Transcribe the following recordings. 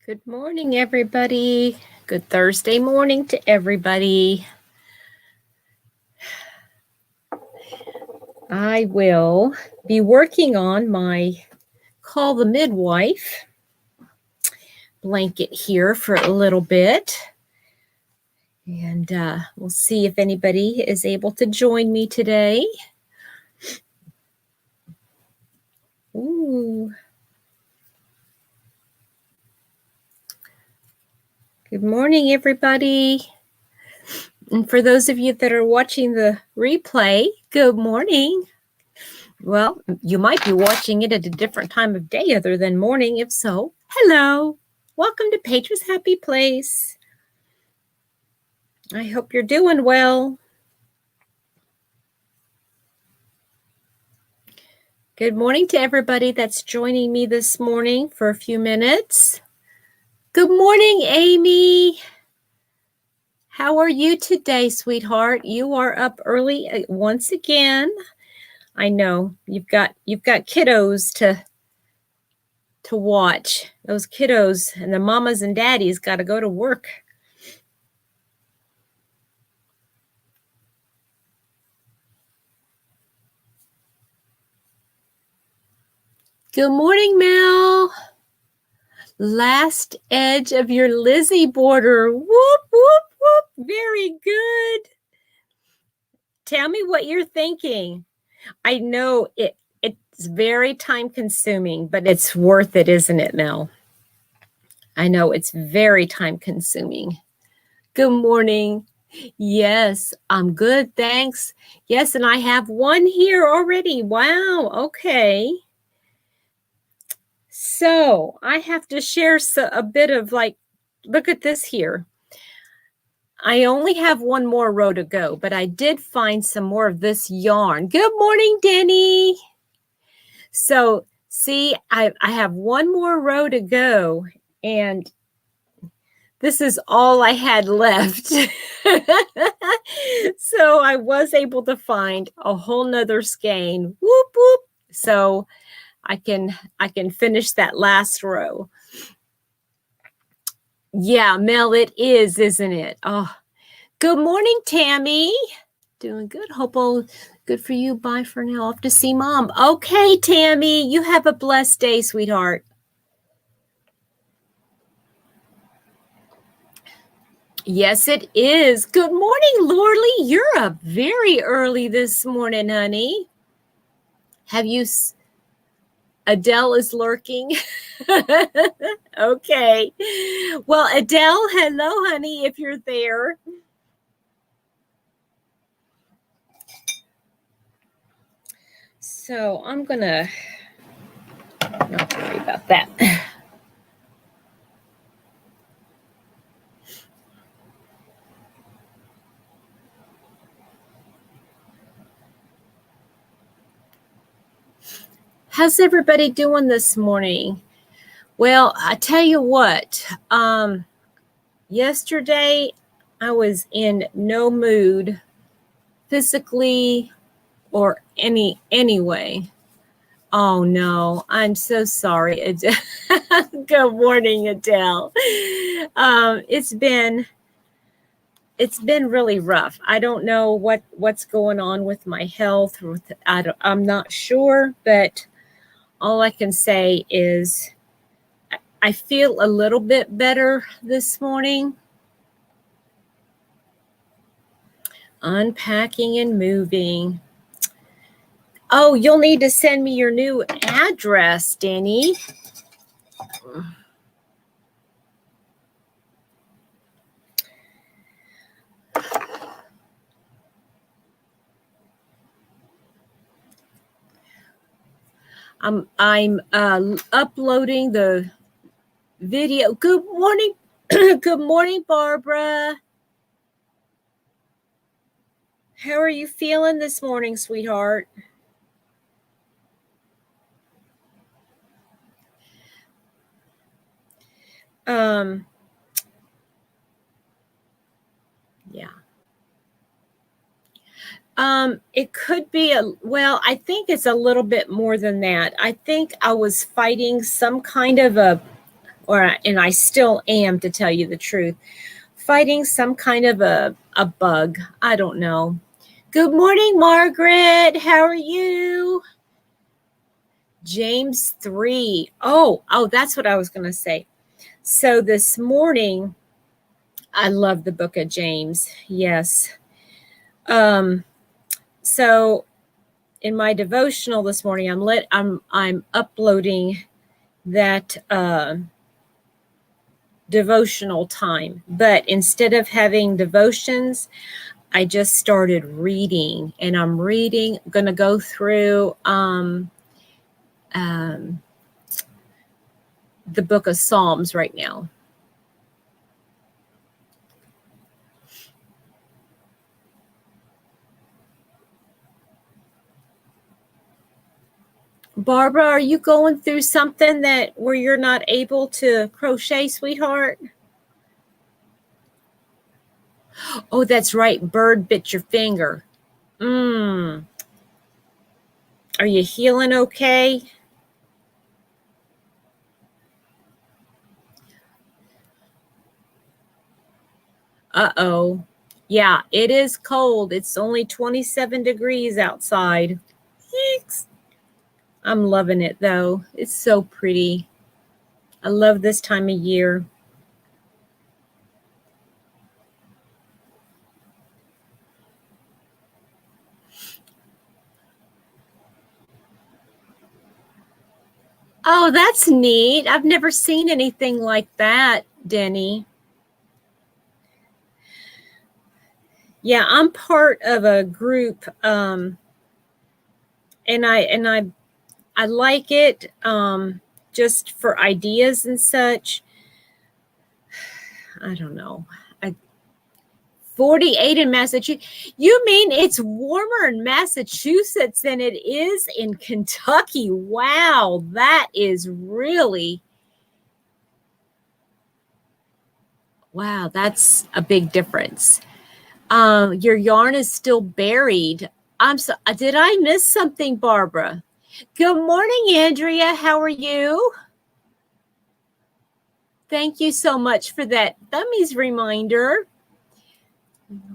Good morning, everybody. Good Thursday morning to everybody. I will be working on my Call the Midwife blanket here for a little bit. And we'll see if anybody is able to join me today. Ooh. Good morning, everybody. And for those of you that are watching the replay, good morning. Well, you might be watching it at a different time of day other than morning. If so, hello. Welcome to Petra's Happy Place. I hope you're doing well. Good morning to everybody that's joining me this morning for a few minutes. Good morning, Amy. How are you today, sweetheart? You are up early once again. I know you've got kiddos to watch. Those kiddos and the mamas and daddies got to go to work. Good morning, Mel. Last edge of your Lizzie border. Whoop, whoop, whoop. Very good. Tell me what you're thinking. I know it's very time consuming, but it's worth it, isn't it, Mel? I know it's very time consuming. Good morning. Yes, I'm good. Thanks. Yes, and I have one here already. Wow. Okay. So I have to share a bit of look at this here. I only have one more row to go, but I did find some more of this yarn. Good morning, Denny. So see, I have one more row to go, and this is all I had left. So I was able to find a whole nother skein. Whoop, whoop. So I can finish that last row. Yeah, Mel, it is, isn't it? Oh, good morning, Tammy. Doing good. Hope all good for you. Bye for now. Off to see Mom. Okay, Tammy, you have a blessed day, sweetheart. Yes, it is. Good morning, Lorley. You're up very early this morning, honey. Have you... Adele is lurking. Okay. Well, Adele, hello, honey, if you're there. So I'm going to not worry about that. How's everybody doing this morning? Well, I tell you what, yesterday I was in no mood physically or anyway. Oh no, I'm so sorry, Adele. Good morning, Adele. It's been really rough. I don't know what's going on with my health. I'm not sure, but all I can say is I feel a little bit better this morning. Unpacking and moving. Oh, you'll need to send me your new address, Danny. I'm uploading the video. Good morning. Good morning, Barbara. How are you feeling this morning, sweetheart? Yeah. It could be I think it's a little bit more than that. I think I was fighting some kind of and I still am, to tell you the truth, fighting some kind of a bug. I don't know. Good morning, Margaret. How are you? James 3. Oh, that's what I was going to say. So this morning, I love the book of James. Yes. So in my devotional this morning, I'm uploading that devotional time. But instead of having devotions, I just started reading, and I'm going to go through the book of Psalms right now. Barbara, are you going through something where you're not able to crochet, sweetheart? Oh, that's right. Bird bit your finger. Are you healing okay? Uh-oh. Yeah, it is cold. It's only 27 degrees outside. Thanks. I'm loving it, though. It's so pretty. I love this time of year. Oh, that's neat. I've never seen anything like that, Denny. Yeah, I'm part of a group, and I like it, just for ideas and such. I don't know. 48 in Massachusetts. You mean it's warmer in Massachusetts than it is in Kentucky? Wow, that is really, wow, that's a big difference. Your yarn is still buried. Did I miss something, Barbara? Good morning, Andrea. How are you? Thank you so much for that Thummies reminder.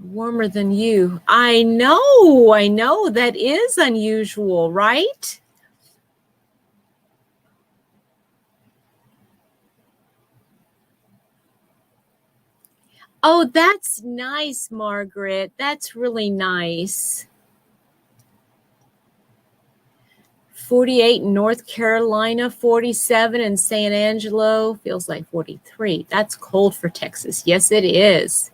Warmer than you. I know. That is unusual, right? Oh, that's nice, Margaret. That's really nice. 48 in North Carolina, 47 in San Angelo. Feels like 43. That's cold for Texas. Yes, it is.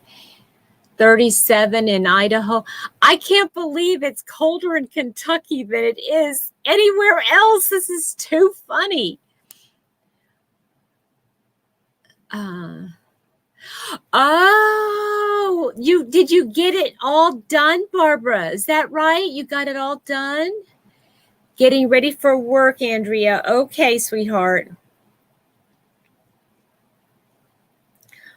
37 in Idaho. I can't believe it's colder in Kentucky than it is anywhere else. This is too funny. Oh, did you get it all done, Barbara? Is that right? You got it all done? Getting ready for work, Andrea. Okay, sweetheart.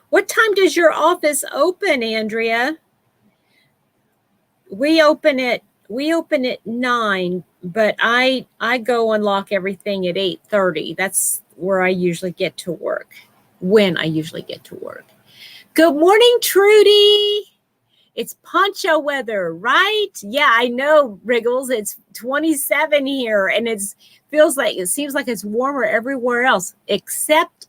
What time does your office open, Andrea? We open at 9, but I go unlock everything at 8:30. That's where I usually get to work. When I usually get to work. Good morning, Trudy. It's poncho weather, right? Yeah, I know, Wriggles. It's 27 here, and it seems like it's warmer everywhere else except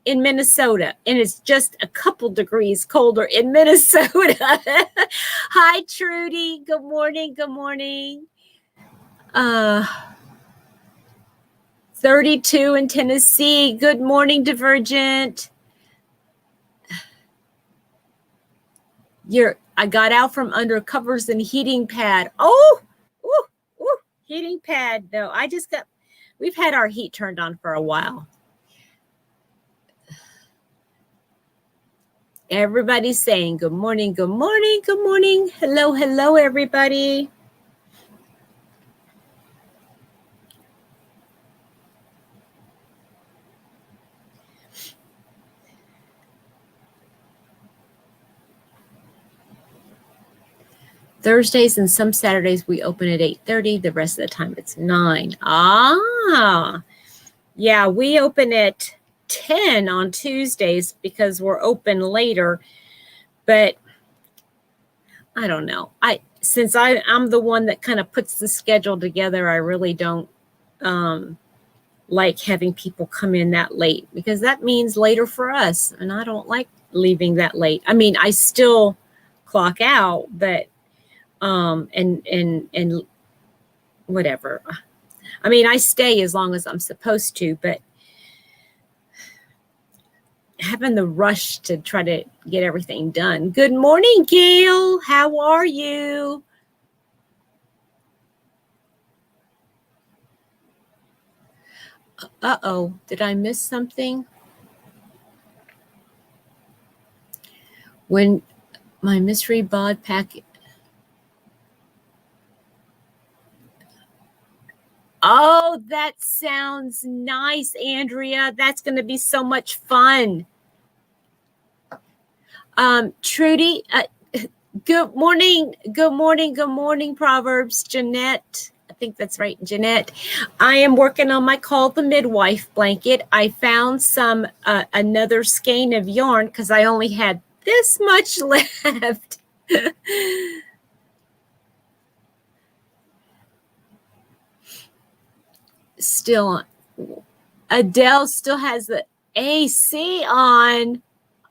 in Minnesota, and it's just a couple degrees colder in Minnesota. Hi, Trudy. Good morning. 32 in Tennessee. Good morning, Divergent. I got out from under covers and heating pad. Oh, heating pad. No, we've had our heat turned on for a while. Everybody's saying good morning. Hello, everybody. Thursdays and some Saturdays we open at 8:30. The rest of the time it's 9. Yeah, we open at 10 on Tuesdays because we're open later. But I don't know. Since I'm the one that kind of puts the schedule together, I really don't like having people come in that late, because that means later for us, and I don't like leaving that late. I mean, I still clock out, but and whatever. I mean, I stay as long as I'm supposed to, but having the rush to try to get everything done. Good morning, Gail. How are you? Uh-oh, did I miss something? When my mystery bod packet. Oh, that sounds nice, Andrea. That's going to be so much fun. Trudy, good morning. Good morning. Good morning, Proverbs. Jeanette. I think that's right, Jeanette. I am working on my Call the Midwife blanket. I found some another skein of yarn because I only had this much left. Still on. Adele still has the AC on.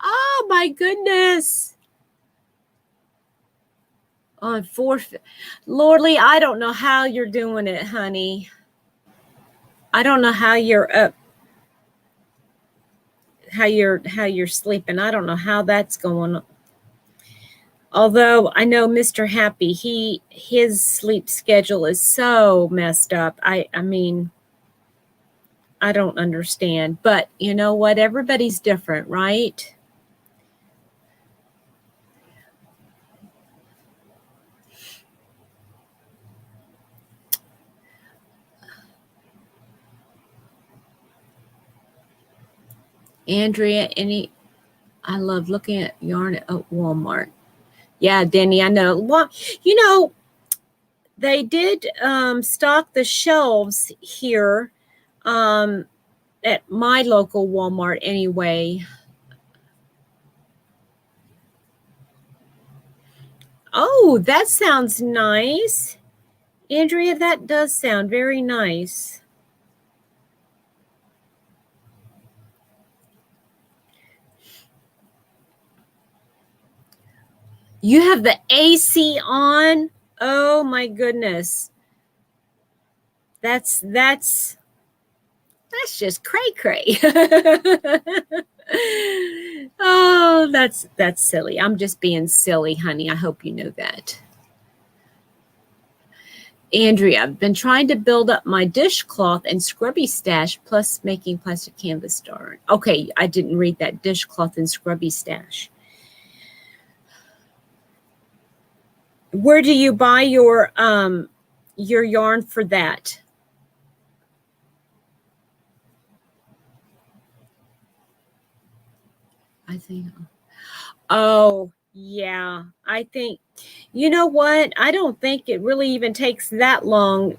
Oh my goodness. On 4. Lordly, I don't know how you're doing it, honey. I don't know how you're up, how you're sleeping. I don't know how that's going on. Although I know Mr. Happy, his sleep schedule is so messed up. I mean, I don't understand. But you know what? Everybody's different, right? Andrea, I love looking at yarn at Walmart. Yeah, Denny, I know. Well, you know, they did stock the shelves here at my local Walmart anyway. Oh, that sounds nice. Andrea, that does sound very nice. You have the AC on? Oh my goodness. That's just cray. Oh, that's silly. I'm just being silly, honey. I hope you know that. Andrea, I've been trying to build up my dishcloth and scrubby stash, plus making plastic canvas yarn. Okay, I didn't read that. Dishcloth and scrubby stash. Where do you buy your yarn for that? I think. Oh, yeah. I think, you know what? I don't think it really even takes that long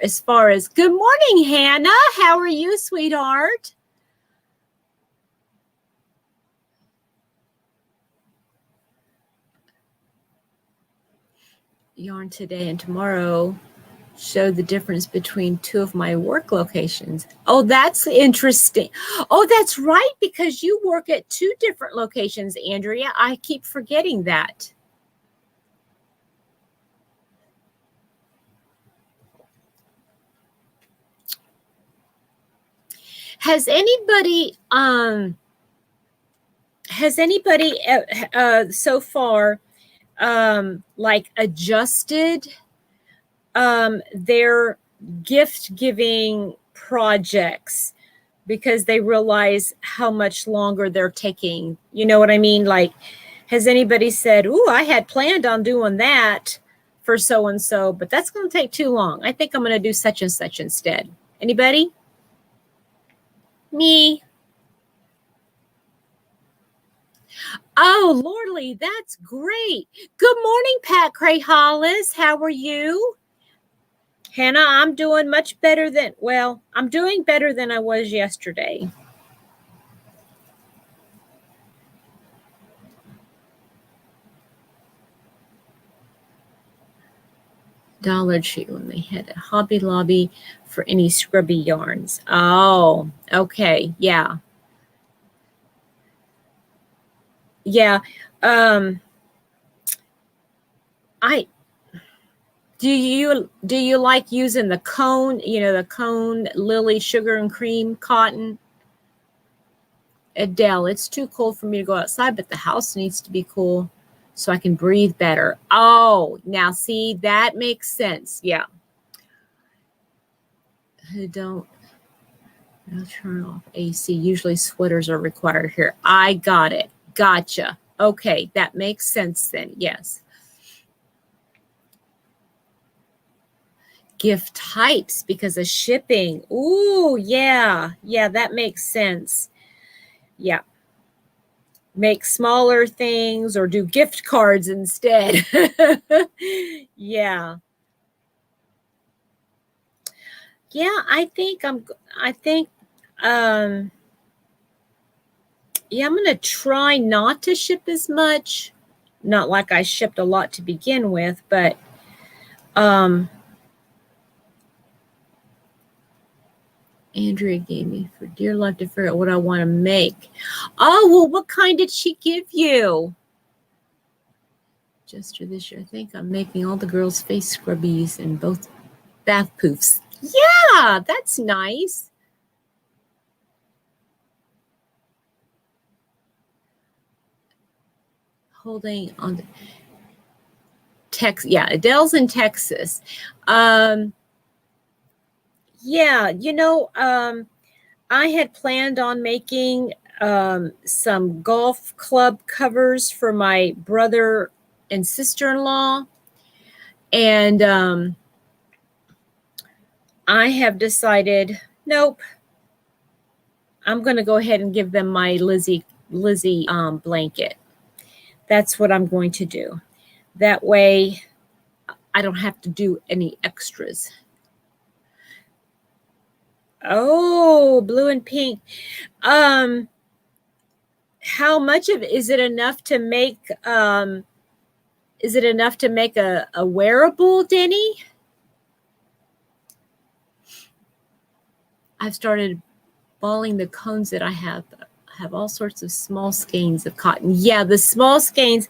as far as, good morning, Hannah. How are you, sweetheart? Yarn today and tomorrow show the difference between two of my work locations. Oh, that's interesting. Oh, that's right, because you work at 2 different locations, Andrea. I keep forgetting that. Has anybody so far like adjusted their gift giving projects because they realize how much longer they're taking? You know what I mean? Like, has anybody said, ooh, I had planned on doing that for so and so, but that's going to take too long. I think I'm going to do such and such instead. Anybody? Me. Oh, Lordly, that's great. Good morning, Pat Cray Hollis. How are you? Hannah, I'm doing much better than, well, I'm doing better than I was yesterday. Dollar Tree when they had a Hobby Lobby for any scrubby yarns. Oh, okay. Yeah. Yeah. Um, I do you like using the cone, the cone lily sugar and cream cotton? Adele, it's too cold for me to go outside, but the house needs to be cool so I can breathe better. Oh, now see, that makes sense. Yeah. Don't I'll turn off AC. Usually sweaters are required here. I got it. Gotcha. Okay, that makes sense then. Yes. Gift types because of shipping. Ooh, yeah. Yeah, that makes sense. Yeah. Make smaller things or do gift cards instead. Yeah. Yeah, I think um yeah, I'm going to try not to ship as much. Not like I shipped a lot to begin with, but um Andrea gave me for dear life to figure out what I want to make. Oh, well, what kind did she give you? Just for this year, I think I'm making all the girls' face scrubbies and both bath poofs. Yeah, that's nice. Holding on the Texas. Yeah, Adele's in Texas. Um, yeah, I had planned on making some golf club covers for my brother and sister-in-law. And I have decided, nope, I'm going to go ahead and give them my Lizzie blanket. That's what I'm going to do. That way I don't have to do any extras. Oh, blue and pink. Um, how much of is it enough to make a wearable, Denny? I've started balling the cones that I have all sorts of small skeins of cotton. Yeah, the small skeins.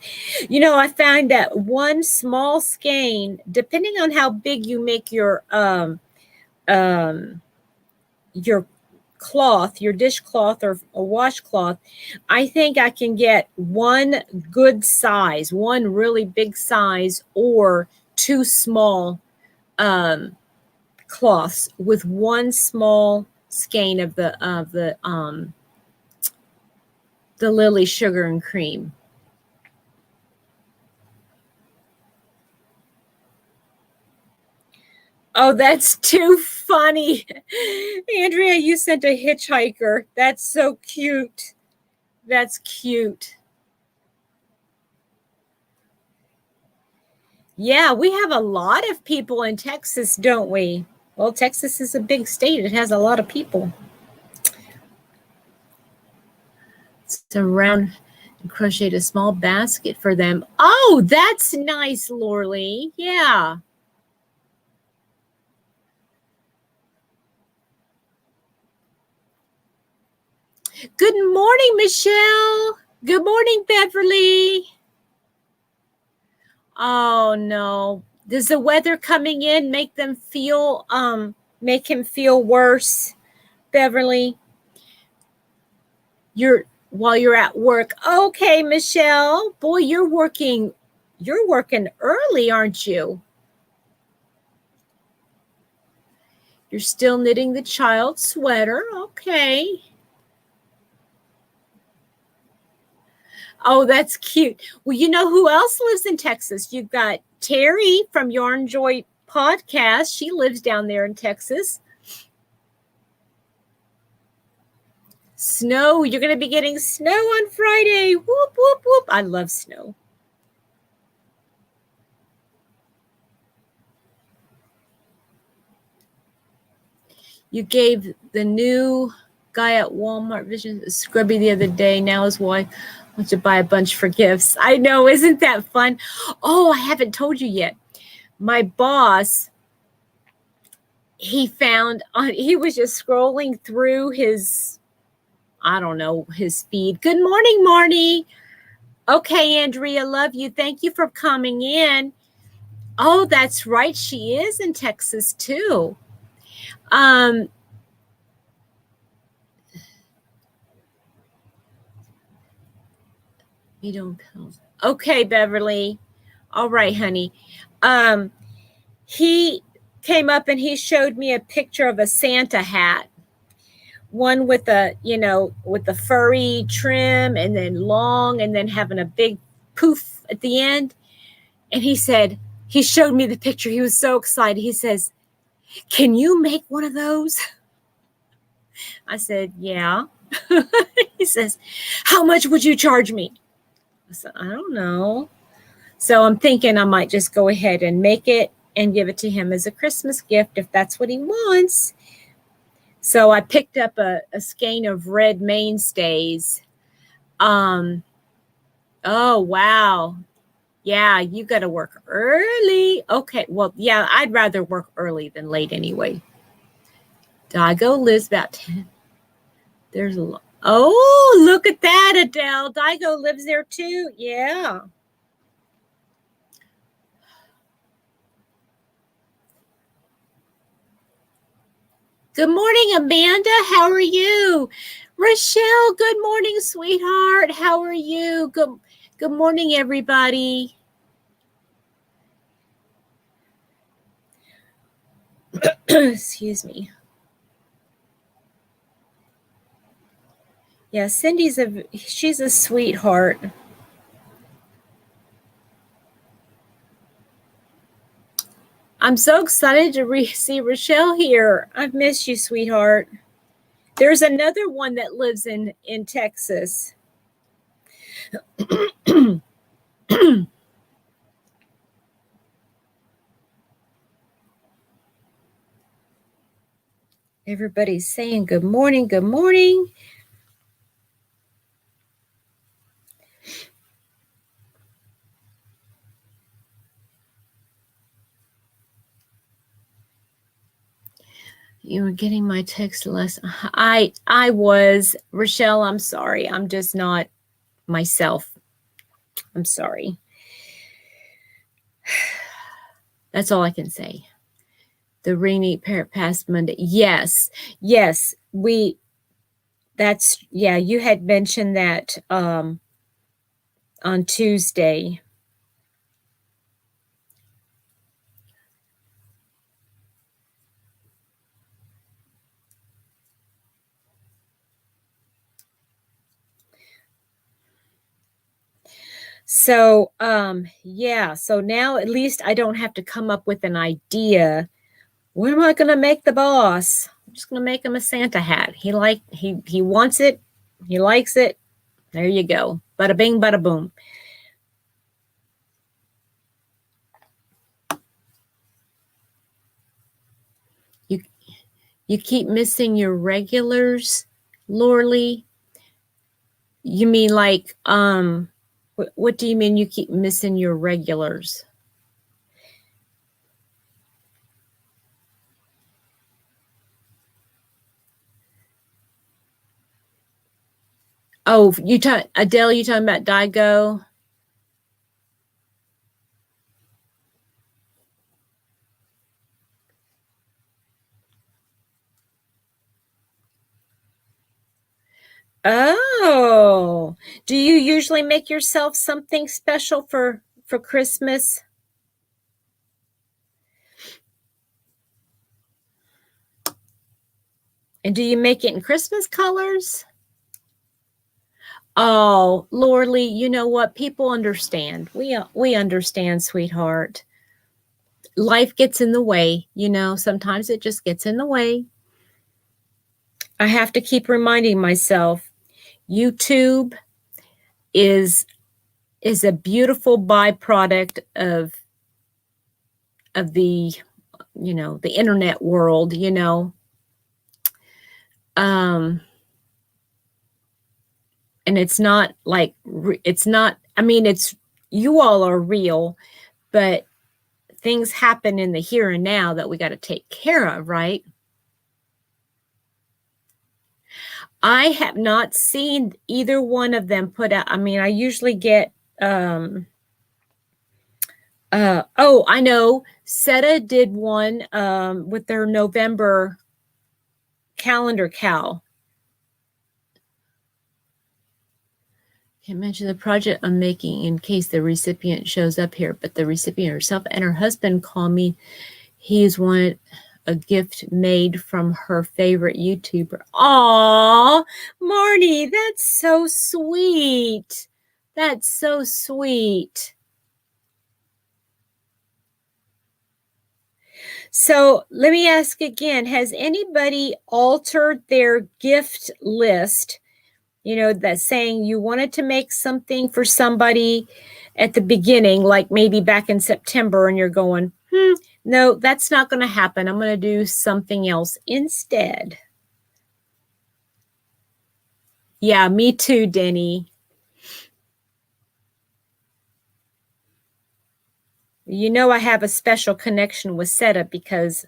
I find that one small skein, depending on how big you make your cloth, your dishcloth or a washcloth, I think I can get one good size, one really big size, or two small cloths with one small skein of the lily sugar and cream. Oh, that's too funny. Andrea, you sent a hitchhiker. That's so cute. That's cute. Yeah, we have a lot of people in Texas, don't we? Well, Texas is a big state. It has a lot of people. So round and crocheted a small basket for them. Oh, that's nice, Lorley. Yeah. Good morning, Michelle. Good morning, Beverly. Oh no. Does the weather coming in make him feel worse, Beverly? While you're at work. Okay, Michelle. Boy, you're working early, aren't you? You're still knitting the child's sweater. Okay. Oh, that's cute. Well, you know who else lives in Texas? You've got Terry from Yarn Joy podcast. She lives down there in Texas. Snow. You're going to be getting snow on Friday. Whoop, whoop, whoop. I love snow. You gave the new guy at Walmart Vision a scrubby the other day. Now his wife wants to buy a bunch for gifts. I know, isn't that fun? Oh, I haven't told you yet. My boss, he was just scrolling through his, I don't know, his feed. Good morning, Marnie. Okay, Andrea, love you. Thank you for coming in. Oh, that's right. She is in Texas too. You don't pills. Okay, Beverly. All right, honey. He came up and he showed me a picture of a Santa hat. One with with the furry trim and then long and then having a big poof at the end. And he showed me the picture. He was so excited. He says, "Can you make one of those?" I said, "Yeah." He says, "How much would you charge me?" I said, "I don't know." So I'm thinking I might just go ahead and make it and give it to him as a Christmas gift if that's what he wants. So I picked up a skein of red mainstays. Oh, wow. Yeah, you got to work early. Okay, well, yeah, I'd rather work early than late anyway. Daigo lives about 10. There's a lot. Oh, look at that, Adele. Daigo lives there too. Yeah. Good morning, Amanda. How are you? Rochelle, good morning, sweetheart. How are you? Good morning, everybody. Excuse me. Yeah, she's a sweetheart. I'm so excited to see Rochelle here. I've missed you, sweetheart. There's another one that lives in Texas. Everybody's saying good morning, good morning. You were getting my text less. I was. Rochelle, I'm sorry. I'm just not myself. I'm sorry. That's all I can say. The ring parrot past Monday. Yes. You had mentioned that on Tuesday. So, so now at least I don't have to come up with an idea. What am I going to make the boss? I'm just going to make him a Santa hat. He wants it. He likes it. There you go. Bada bing, bada boom. You keep missing your regulars, Lorley? You mean like, what do you mean you keep missing your regulars? Oh, Adele, you talking about Daigo? Oh, do you usually make yourself something special for Christmas? And do you make it in Christmas colors? Oh, Lorley, you know what? People understand. We understand, sweetheart. Life gets in the way, sometimes it just gets in the way. I have to keep reminding myself, YouTube is a beautiful byproduct of the the internet world. And it's not like, it's not, I mean, it's, you all are real, but things happen in the here and now that we got to take care of, right? I have not seen either one of them put out. I mean, I usually get, oh, I know. SETA did one with their November calendar cow. Can't mention the project I'm making in case the recipient shows up here, but the recipient herself and her husband call me. He's wanted a gift made from her favorite YouTuber. Aw, Marnie, that's so sweet. That's so sweet. So let me ask again, has anybody altered their gift list? You know, that saying you wanted to make something for somebody at the beginning, like maybe back in September, and you're going, no, that's not going to happen. I'm going to do something else instead. Yeah, me too, Denny. You know, I have a special connection with SETA because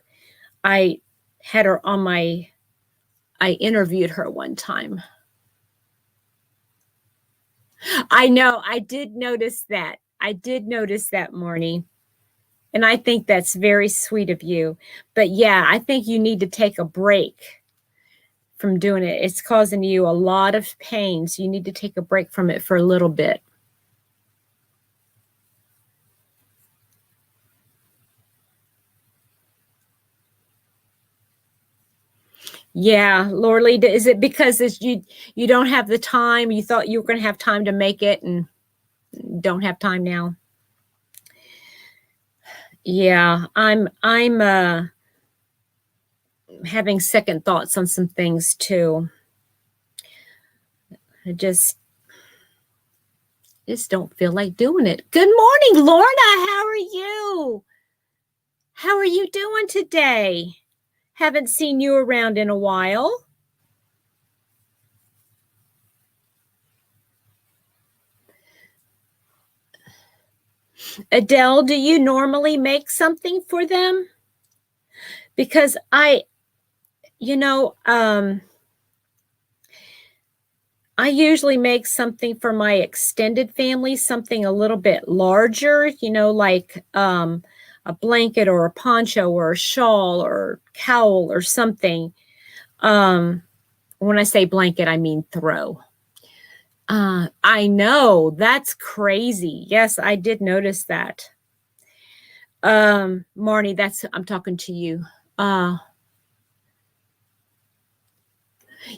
I had her on I interviewed her one time. I know, I did notice that. I did notice that, Marnie. And I think that's very sweet of you. But yeah, I think you need to take a break from doing it. It's causing you a lot of pain. So you need to take a break from it for a little bit. Yeah, Lorley, is it because you don't have the time? You thought you were going to have time to make it and don't have time now? Yeah, I'm having second thoughts on some things too. I just don't feel like doing it. Good morning, Lorna. How are you? How are you doing today? Haven't seen you around in a while. Adele, do you normally make something for them? Because I usually make something for my extended family, something a little bit larger, like a blanket or a poncho or a shawl or cowl or something. When I say blanket, I mean throw. I know, that's crazy. Yes, I did notice that. Marnie, I'm talking to you.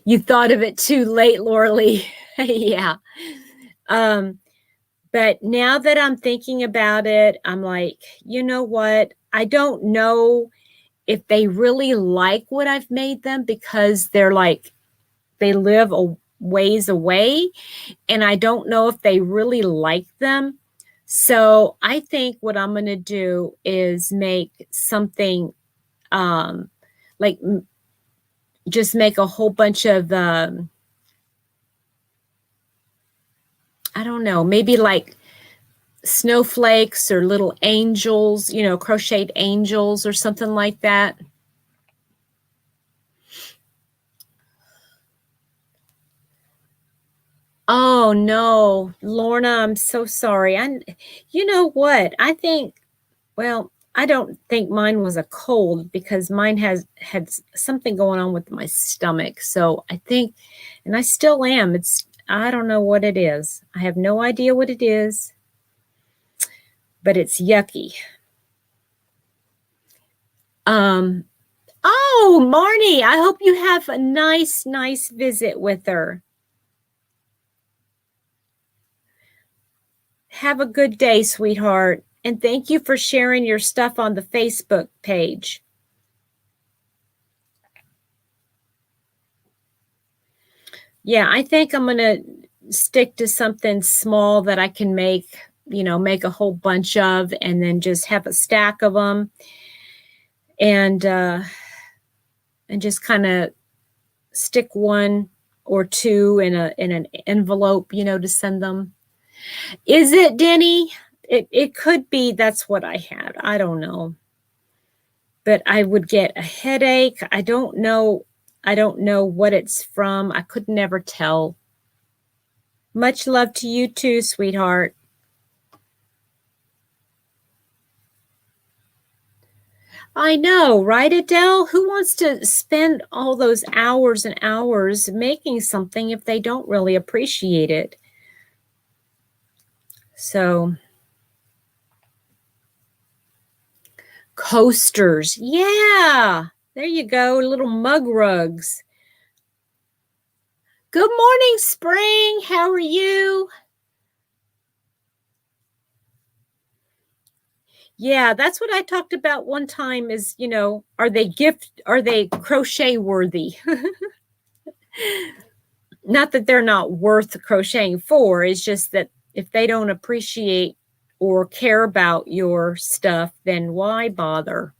You thought of it too late, Lorley. Yeah. But now that I'm thinking about it, I'm like, you know what? I don't know if they really like what I've made them because they're like, they live a ways away. And I don't know if they really like them. So I think what I'm going to do is make something like just make a whole bunch of, I don't know, maybe like snowflakes or little angels, crocheted angels or something like that. Oh no, Lorna, I'm so sorry. You know what? I don't think mine was a cold because mine had something going on with my stomach. So I think, and I still am. I don't know what it is. I have no idea what it is, but it's yucky. Oh, Marnie, I hope you have a nice visit with her. Have a good day, sweetheart. And thank you for sharing your stuff on the Facebook page. Yeah, I think I'm going to stick to something small that I can make a whole bunch of and then just have a stack of them and just kind of stick one or two in an envelope, to send them. Is it, Denny? It could be that's what I had. I don't know. But I would get a headache. I don't know what it's from. I could never tell. Much love to you too, sweetheart. I know, right, Adele? Who wants to spend all those hours and hours making something if they don't really appreciate it? So, coasters. Yeah, there you go. Little mug rugs. Good morning, Spring. How are you? Yeah, that's what I talked about one time is, are they crochet worthy? Not that they're not worth crocheting for, it's just that if they don't appreciate or care about your stuff, then why bother?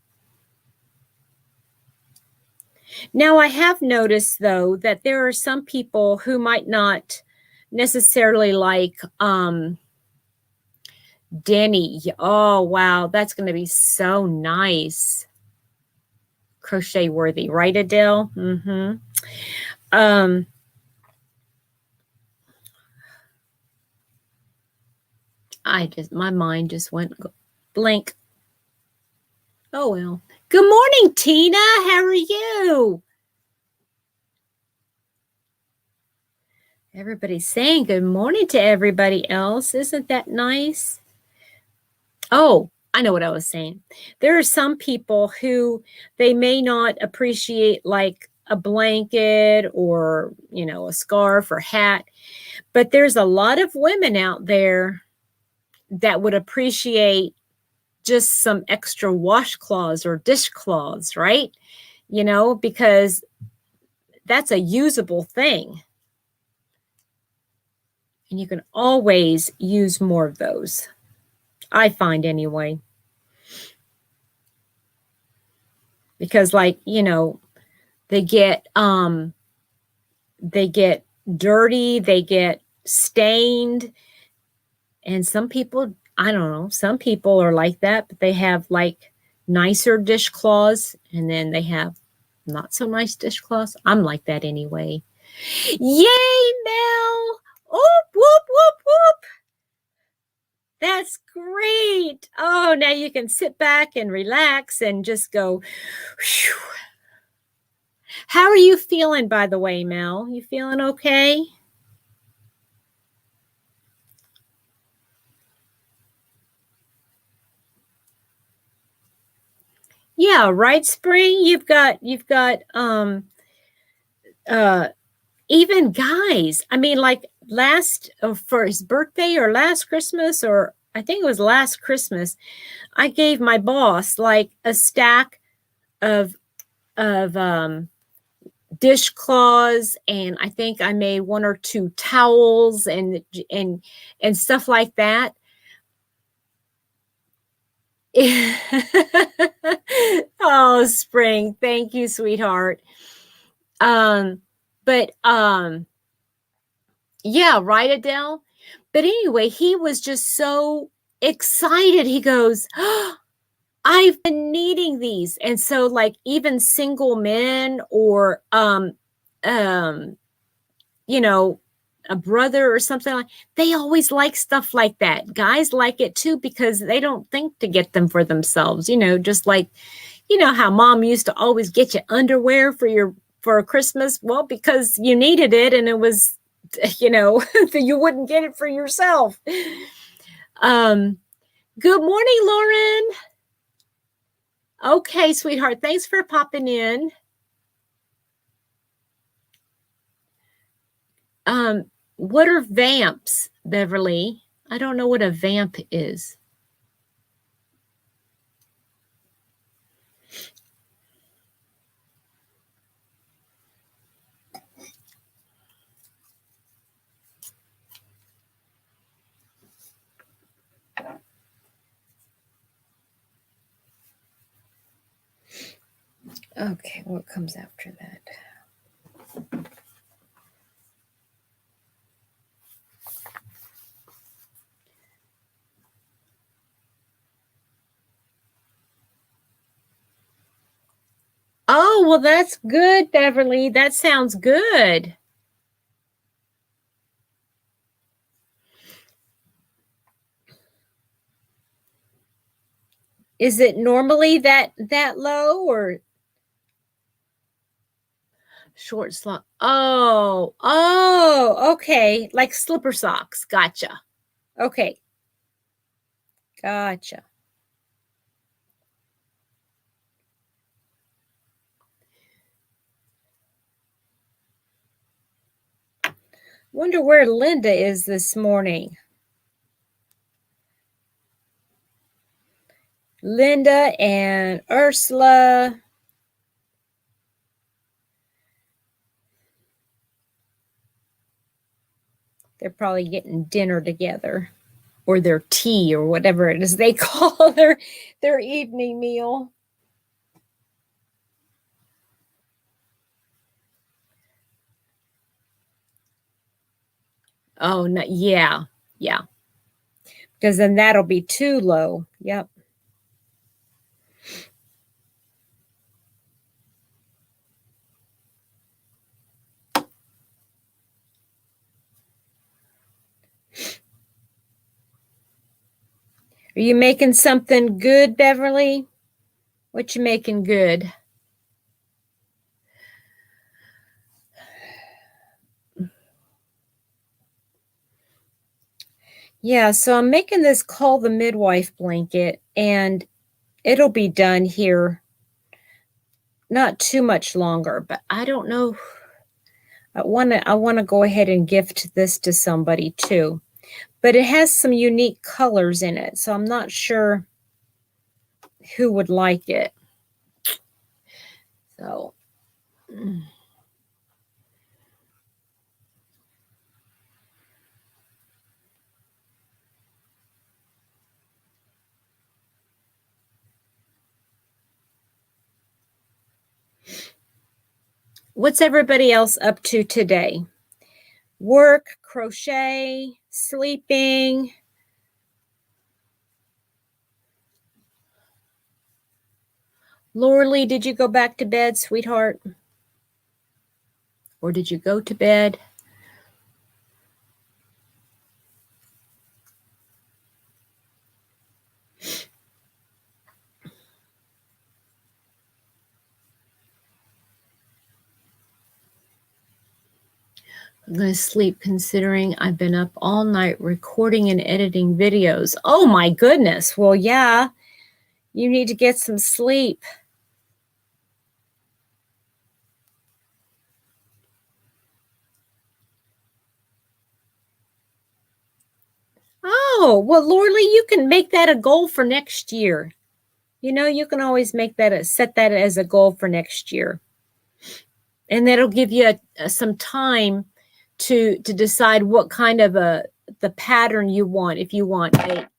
Now, I have noticed though that there are some people who might not necessarily like Denny. Oh, wow, that's going to be so nice. Crochet worthy, right, Adele? Mm-hmm. My mind just went blank. Oh, well. Good morning, Tina. How are you? Everybody's saying good morning to everybody else. Isn't that nice? Oh, I know what I was saying. There are some people who they may not appreciate like a blanket or, a scarf or hat, but there's a lot of women out there that would appreciate just some extra washcloths or dishcloths, right? Because that's a usable thing. And you can always use more of those. I find anyway. Because they get dirty, they get stained, and some people, I don't know, some people are like that, but they have like nicer dishcloths and then they have not so nice dishcloths. I'm like that anyway. Yay, Mel! Whoop, whoop, whoop, whoop. That's great. Oh, now you can sit back and relax and just go, whew. How are you feeling, by the way, Mel? You feeling okay? Yeah, right, Spring. Uh even guys. I mean, like for his birthday or last Christmas, or I think it was last Christmas, I gave my boss like a stack of dishcloths, and I think I made one or two towels and stuff like that. Oh, Spring, thank you, sweetheart. But yeah, right, Adele. But anyway, he was just so excited. He goes, oh, I've been needing these. And so like even single men or um you know, a brother or something like, they always like stuff like that. Guys like it too because they don't think to get them for themselves, just like, how mom used to always get you underwear for Christmas. Well, because you needed it and it was, you wouldn't get it for yourself. Um, Good morning, Lauren. Okay, sweetheart. Thanks for popping in. What are vamps, Beverly? I don't know what a vamp is. Okay, what comes after that? well, that's good, Beverly. That sounds good. Is it normally that low or short slot? Oh, okay. Like slipper socks. Gotcha. Okay. Gotcha. Wonder where Linda is this morning. Linda and Ursula. They're probably getting dinner together, or their tea, or whatever it is they call their evening meal. Oh, no, yeah. Because then that'll be too low. Yep. Are you making something good, Beverly? What you making good? Yeah, so I'm making this Call the Midwife blanket, and it'll be done here not too much longer, but I don't know. I want to go ahead and gift this to somebody too. But it has some unique colors in it, so I'm not sure who would like it. So what's everybody else up to today? Work, crochet, sleeping. Lorley, did you go back to bed, sweetheart? Or did you go to bed? I'm going to sleep considering I've been up all night recording and editing videos. Oh my goodness. Well, yeah, you need to get some sleep. Oh, well, Lorley, you can make that a goal for next year. You know, you can always make that set that as a goal for next year. And that'll give you some time to decide what kind of the pattern you want. If you want the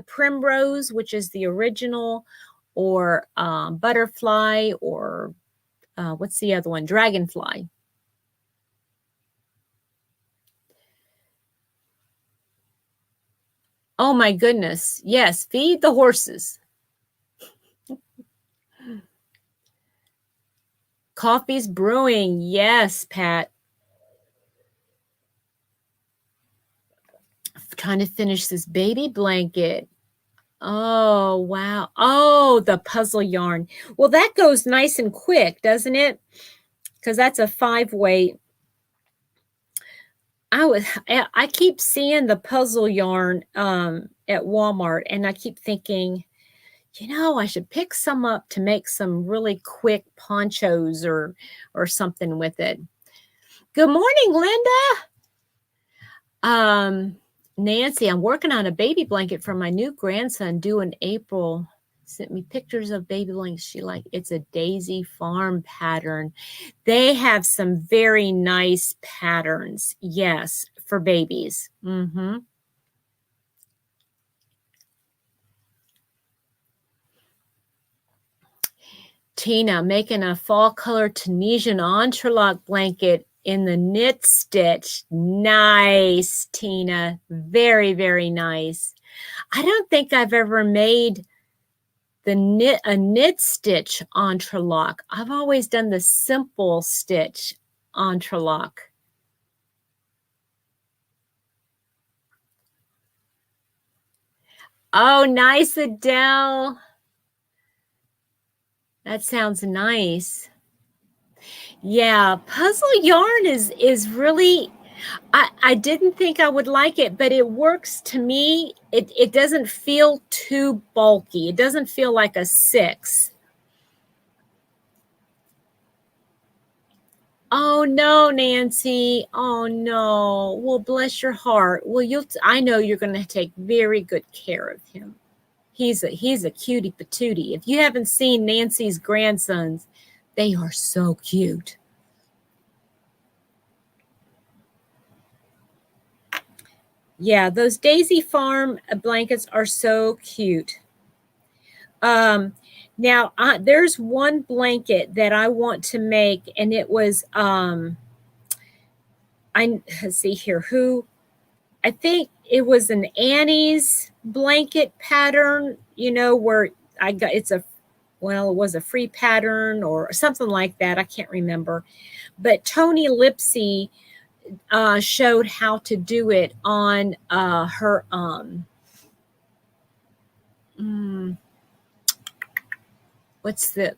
primrose, which is the original, or butterfly, or what's the other one? Dragonfly. Oh my goodness. Yes, feed the horses. Coffee's brewing. Yes, Pat. Trying to finish this baby blanket. Oh, wow. Oh, the puzzle yarn. Well, that goes nice and quick, doesn't it? Because that's a 5-weight. I keep seeing the puzzle yarn at Walmart, and I keep thinking, you know, I should pick some up to make some really quick ponchos or something with it. Good morning, Linda. Nancy, I'm working on a baby blanket for my new grandson due in April. Sent me pictures of baby blankets she liked. It's a Daisy Farm pattern. They have some very nice patterns, yes, for babies. Mm-hmm. Tina, making a fall color Tunisian entrelac blanket in the knit stitch. Nice, Tina. Very, very nice. I don't think I've ever made a knit stitch entrelock. I've always done the simple stitch entrelock. Oh, nice, Adele. That sounds nice. Yeah, puzzle yarn is really, I didn't think I would like it, but it works to me. It doesn't feel too bulky. It doesn't feel like a 6. Oh no, Nancy. Oh no. Well, bless your heart. Well, I know you're going to take very good care of him. He's a cutie patootie. If you haven't seen Nancy's grandsons, they are so cute. Yeah, those Daisy Farm blankets are so cute. Now there's one blanket that I want to make, and it was let's see here, I think it was an Annie's blanket pattern, where it was a free pattern or something like that. I can't remember. But Tony Lipsy showed how to do it on her what's that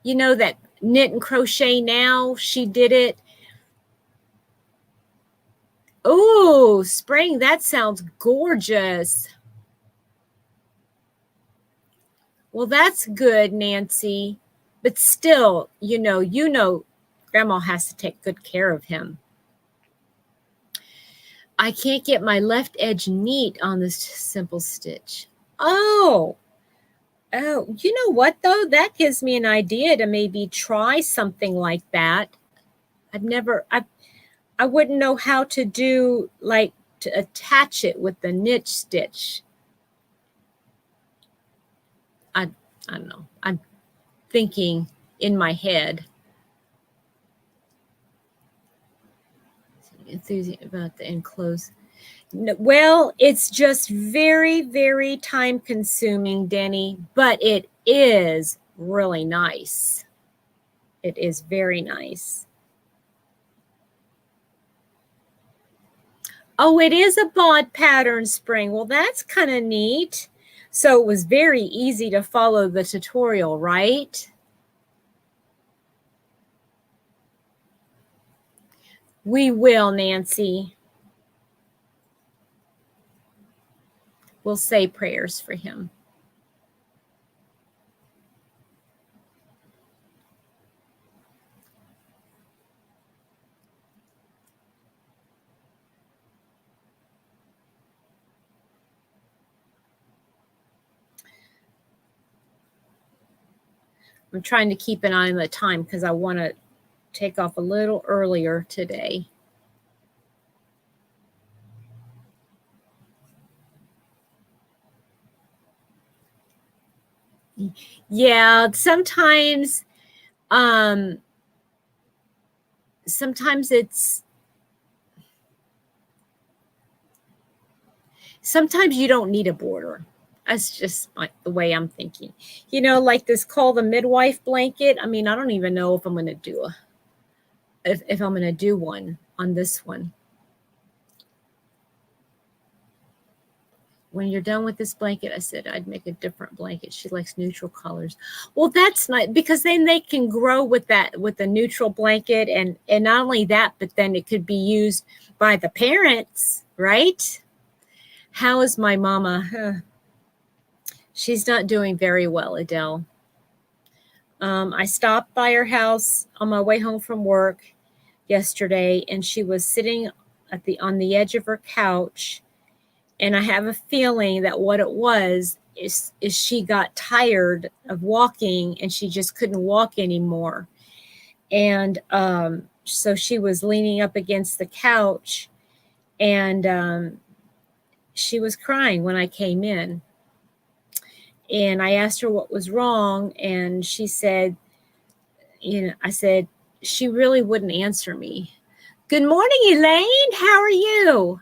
Knit and Crochet Now, she did it. Oh, spring, that sounds gorgeous. Well, that's good, Nancy. But still, Grandma has to take good care of him. I can't get my left edge neat on this simple stitch. Oh, you know what, though? That gives me an idea to maybe try something like that. I wouldn't know how to do, like, to attach it with the knit stitch. I don't know. I'm thinking in my head. Enthusiasm about the enclosed. Well, it's just very, very time consuming, Denny, but it is really nice. It is very nice. Oh, it is a bod pattern, Spring. Well, that's kind of neat. So it was very easy to follow the tutorial, right? We will, Nancy. We'll say prayers for him. I'm trying to keep an eye on the time because I want to take off a little earlier today. Yeah, sometimes sometimes you don't need a border. That's just the way I'm thinking. Like this Call the Midwife blanket. I mean, I don't even know if I'm going to do if I'm going to do one on this one. When you're done with this blanket, I said I'd make a different blanket. She likes neutral colors. Well, that's nice because then they can grow with the neutral blanket, and not only that, but then it could be used by the parents, right? How is my mama? She's not doing very well, Adele. I stopped by her house on my way home from work yesterday, and she was sitting on the edge of her couch. And I have a feeling that what it was is she got tired of walking and she just couldn't walk anymore. And so she was leaning up against the couch, and she was crying when I came in. And I asked her what was wrong, and she said, I said, she really wouldn't answer me. Good morning, Elaine. How are you?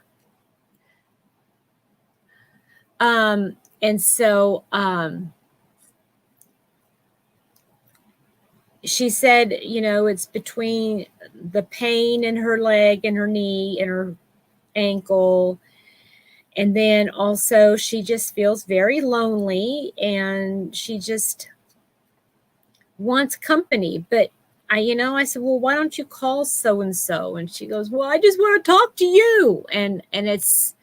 And so she said, it's between the pain in her leg and her knee and her ankle. And then also she just feels very lonely and she just wants company. But I said, well, why don't you call so and so? And she goes, well, I just want to talk to you. And it's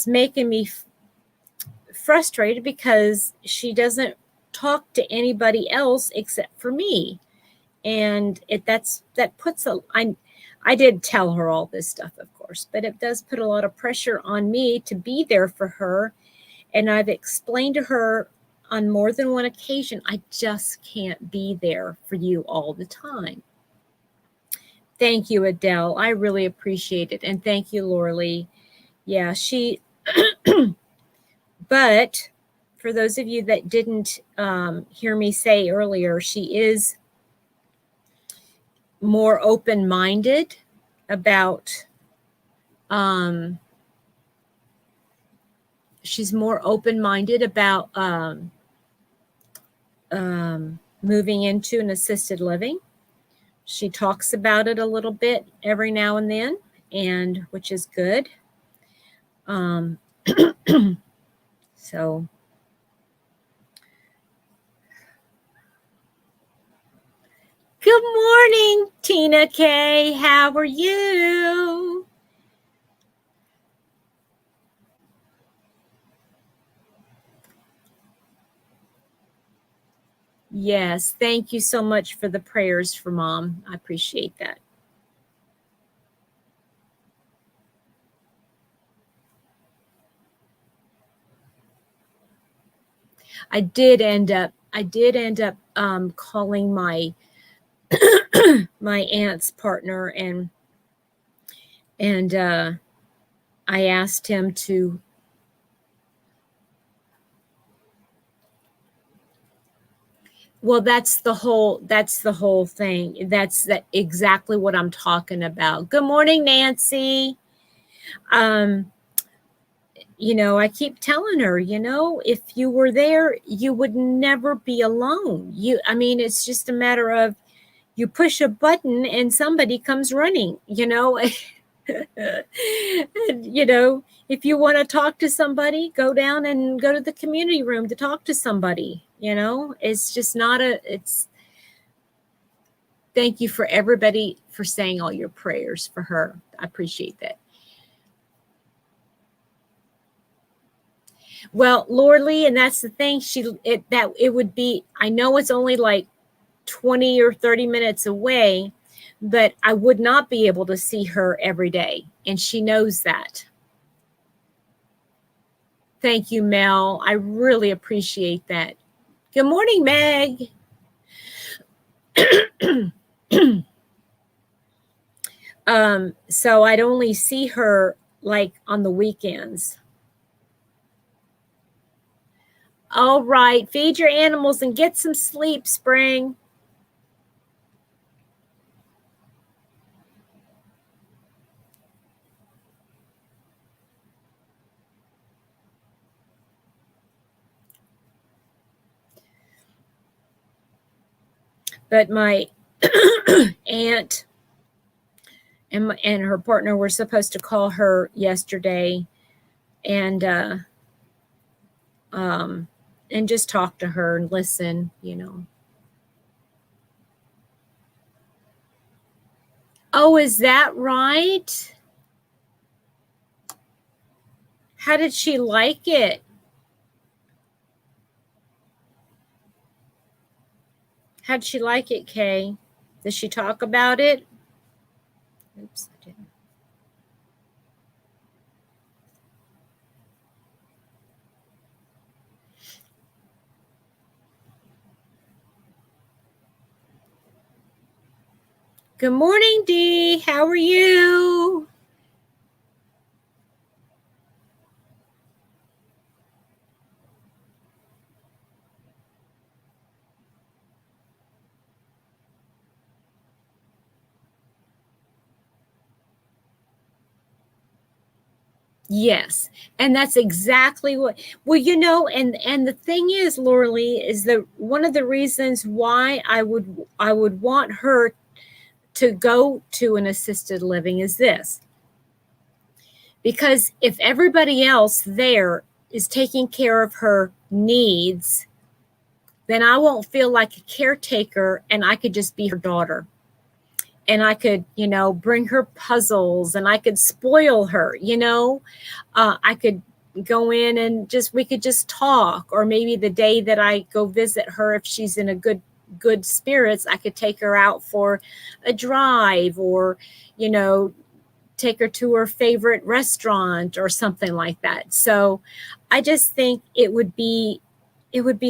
making me frustrated because she doesn't talk to anybody else except for me. And that puts I did tell her all this stuff, of course, but it does put a lot of pressure on me to be there for her. And I've explained to her on more than one occasion, I just can't be there for you all the time. Thank you, Adele. I really appreciate it. And thank you, Laura. Yeah, but for those of you that didn't hear me say earlier, she is more open-minded about she's more open-minded about moving into an assisted living. She talks about it a little bit every now and then, and which is good. So good morning, Tina K. How are you? Yes, thank you so much for the prayers for Mom. I appreciate that. I did end up calling my my aunt's partner, and I asked him to. Well, that's the whole thing. That's exactly what I'm talking about. Good morning, Nancy. I keep telling her, if you were there, you would never be alone. It's just a matter of you push a button and somebody comes running, if you want to talk to somebody, go down and go to the community room to talk to somebody. It's just not thank you for everybody for saying all your prayers for her. I appreciate that. Well, Lord Lee, and that's the thing. It would be, I know it's only like 20 or 30 minutes away, but I would not be able to see her every day. And she knows that. Thank you, Mel. I really appreciate that. Good morning, Meg. So I'd only see her like on the weekends. All right, feed your animals and get some sleep, Spring. But my aunt and her partner were supposed to call her yesterday and just talk to her and listen, Oh, is that right? How did she like it? How'd she like it, Kay? Does she talk about it? Oops, I didn't. Good morning, Dee. How are you? Yes. And that's exactly what, well, you know, and the thing is, Laura Lee, is that one of the reasons why I would want her to go to an assisted living is this. Because if everybody else there is taking care of her needs, then I won't feel like a caretaker and I could just be her daughter. And I could, you know, bring her puzzles and I could spoil her, you know. I could go in and we could just talk. Or maybe the day that I go visit her, if she's in a good spirits, I could take her out for a drive, or, you know, take her to her favorite restaurant or something like that. So I just think it would be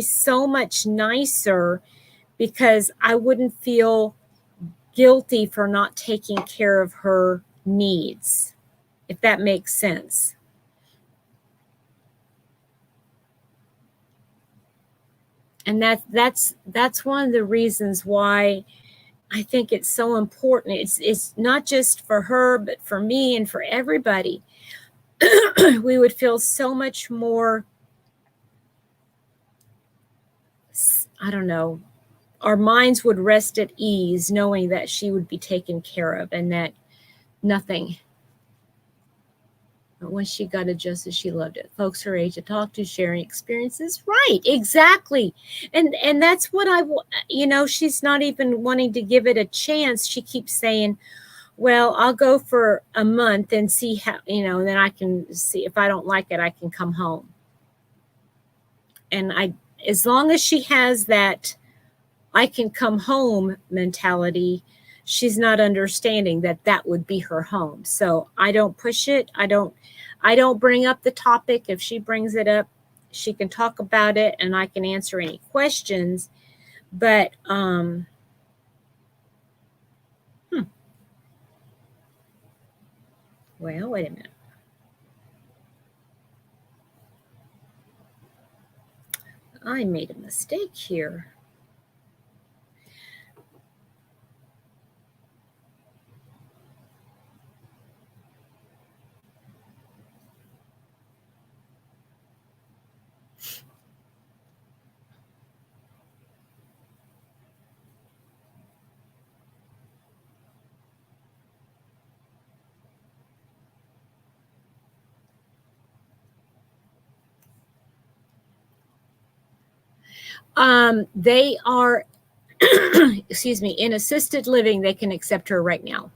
so much nicer, because I wouldn't feel guilty for not taking care of her needs, if that makes sense. And that's one of the reasons why I think it's so important. It's not just for her, but for me and for everybody. We would feel so much more, I don't know, our minds would rest at ease knowing that she would be taken care of, and that nothing. But when she got adjusted, she loved it. Folks her age to talk to, sharing experiences. Right, exactly. And that's what you know, she's not even wanting to give it a chance. She keeps saying, well, I'll go for a month and see how, you know, and then I can see if I don't like it, I can come home. And as long as she has that I can come home mentality, she's not understanding that that would be her home. So I don't push it. I don't bring up the topic. If she brings it up, she can talk about it and I can answer any questions. But well, wait a minute. I made a mistake here. They are, excuse me, in assisted living, they can accept her right now.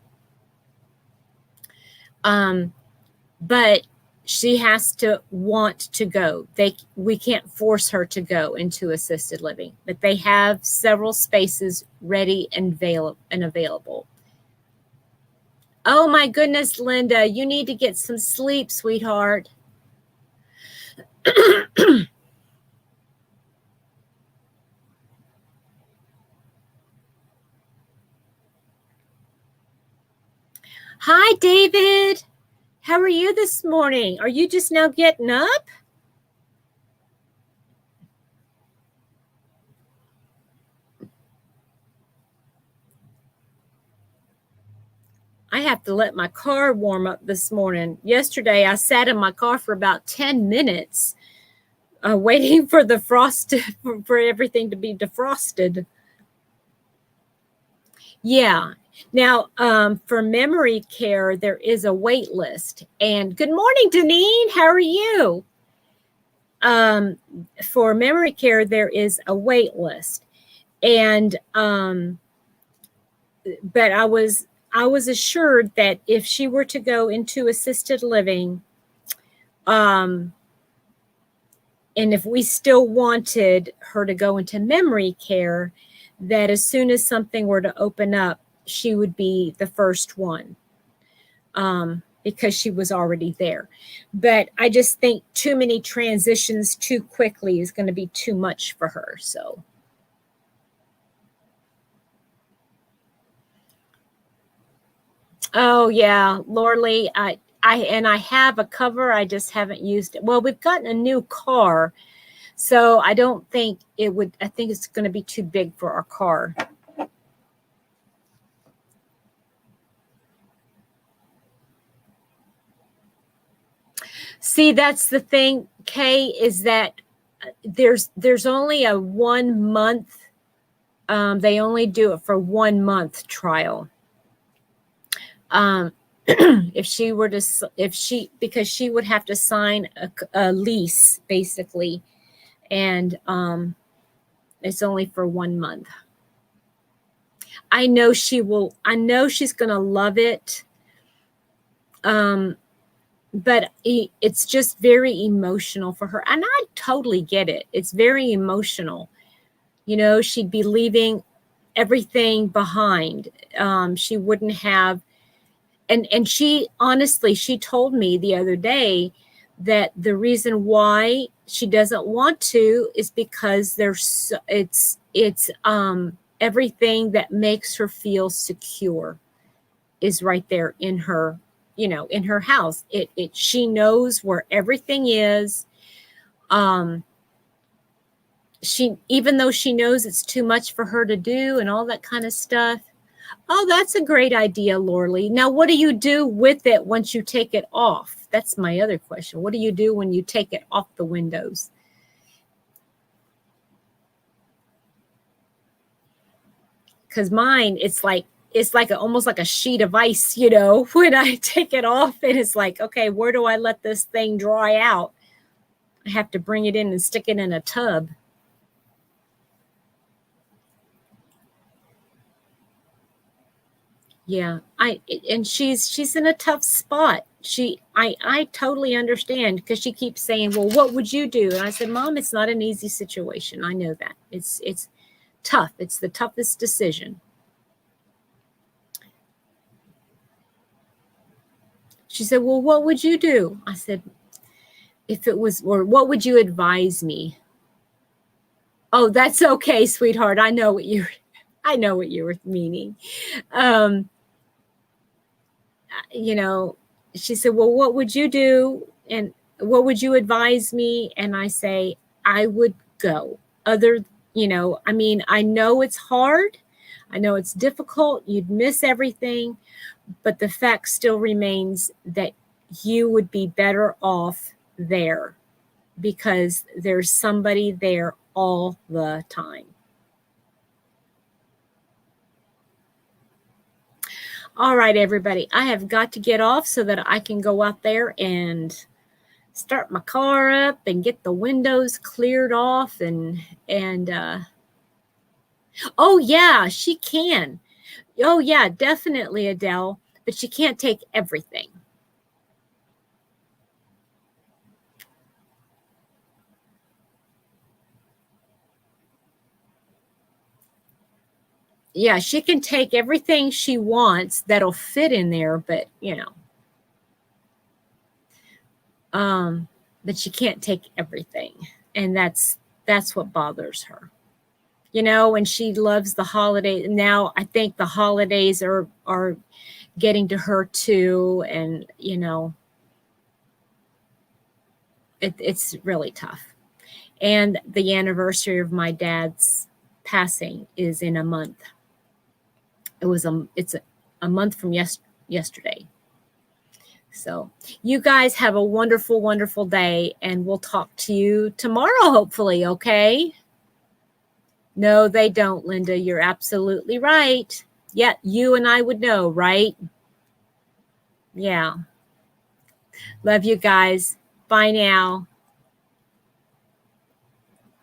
But she has to want to go. We can't force her to go into assisted living, but they have several spaces ready and available. Oh my goodness, Linda, you need to get some sleep, sweetheart. Hi, David. How are you this morning? Are you just now getting up? I have to let my car warm up this morning. Yesterday, I sat in my car for about 10 minutes waiting for the frost, for everything to be defrosted. Yeah. Now, for memory care, there is a wait list. And good morning, Deneen. How are you? For memory care, there is a wait list. And but I was assured that if she were to go into assisted living, and if we still wanted her to go into memory care, that as soon as something were to open up, she would be the first one, because she was already there. But I just think too many transitions too quickly is going to be too much for her. So. Oh yeah, Lorley, I have a cover. I just haven't used it. Well, we've gotten a new car, so I don't think it would. I think it's going to be too big for our car. See, that's the thing, Kay, is that there's only a 1 month. They only do it for 1 month trial. If she were to, because she would have to sign a lease basically, and it's only for 1 month. I know she will. I know she's going to love it. But it's just very emotional for her, and I totally get it. It's very emotional. You know, she'd be leaving everything behind. She wouldn't have, and she honestly, she told me the other day that the reason why she doesn't want to is because it's everything that makes her feel secure is right there in her, in her house. She knows where everything is. She, even though she knows it's too much for her to do and all that kind of stuff. Oh, that's a great idea, Lorley. Now, what do you do with it once you take it off? That's my other question. What do you do when you take it off the windows? Because mine, it's like almost like a sheet of ice, when I take it off, and it's like, okay, where do I let this thing dry out? I have to bring it in and stick it in a tub. Yeah, and she's in a tough spot. I totally understand, because she keeps saying, "Well, what would you do?" And I said, "Mom, it's not an easy situation. I know that. It's tough. It's the toughest decision." She said, "Well, what would you do?" I said, "If it was, or what would you advise me?" Oh, that's okay, sweetheart. I know what you were meaning. She said, "Well, what would you do? And what would you advise me?" And I say, "I would go. I know it's hard. I know it's difficult. You'd miss everything. But the fact still remains that you would be better off there, because there's somebody there all the time." All right, everybody, I have got to get off so that I can go out there and start my car up and get the windows cleared off and oh yeah, she can. Oh yeah, definitely, Adele, but she can't take everything. Yeah, she can take everything she wants that'll fit in there, but but she can't take everything. And that's what bothers her. And she loves the holiday. Now I think the holidays are getting to her too, and it's really tough. And the anniversary of my dad's passing is in a month. It's a month from yesterday. So you guys have a wonderful, wonderful day, and we'll talk to you tomorrow, hopefully, okay? No, they don't, Linda. You're absolutely right. Yeah, you and I would know, right? Yeah. Love you guys. Bye now.